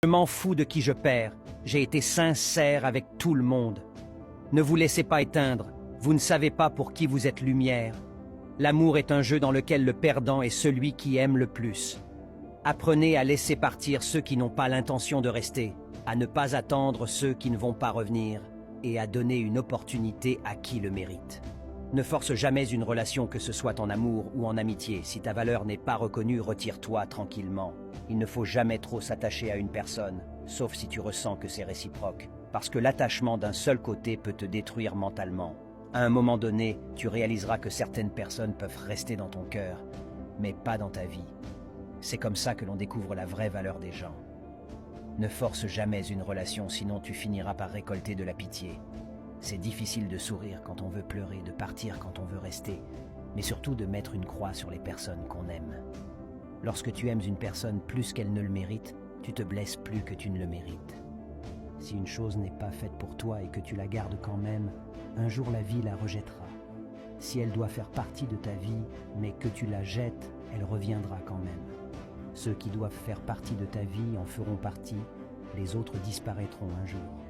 Je m'en fous de qui je perds, j'ai été sincère avec tout le monde. Ne vous laissez pas éteindre, vous ne savez pas pour qui vous êtes lumière. L'amour est un jeu dans lequel le perdant est celui qui aime le plus. Apprenez à laisser partir ceux qui n'ont pas l'intention de rester, à ne pas attendre ceux qui ne vont pas revenir, et à donner une opportunité à qui le mérite. Ne force jamais une relation, que ce soit en amour ou en amitié. Si ta valeur n'est pas reconnue, retire-toi tranquillement. Il ne faut jamais trop s'attacher à une personne, sauf si tu ressens que c'est réciproque, parce que l'attachement d'un seul côté peut te détruire mentalement. À un moment donné, tu réaliseras que certaines personnes peuvent rester dans ton cœur, mais pas dans ta vie. C'est comme ça que l'on découvre la vraie valeur des gens. Ne force jamais une relation, sinon tu finiras par récolter de la pitié. C'est difficile de sourire quand on veut pleurer, de partir quand on veut rester, mais surtout de mettre une croix sur les personnes qu'on aime. Lorsque tu aimes une personne plus qu'elle ne le mérite, tu te blesses plus que tu ne le mérites. Si une chose n'est pas faite pour toi et que tu la gardes quand même, un jour la vie la rejettera. Si elle doit faire partie de ta vie, mais que tu la jettes, elle reviendra quand même. Ceux qui doivent faire partie de ta vie en feront partie, les autres disparaîtront un jour.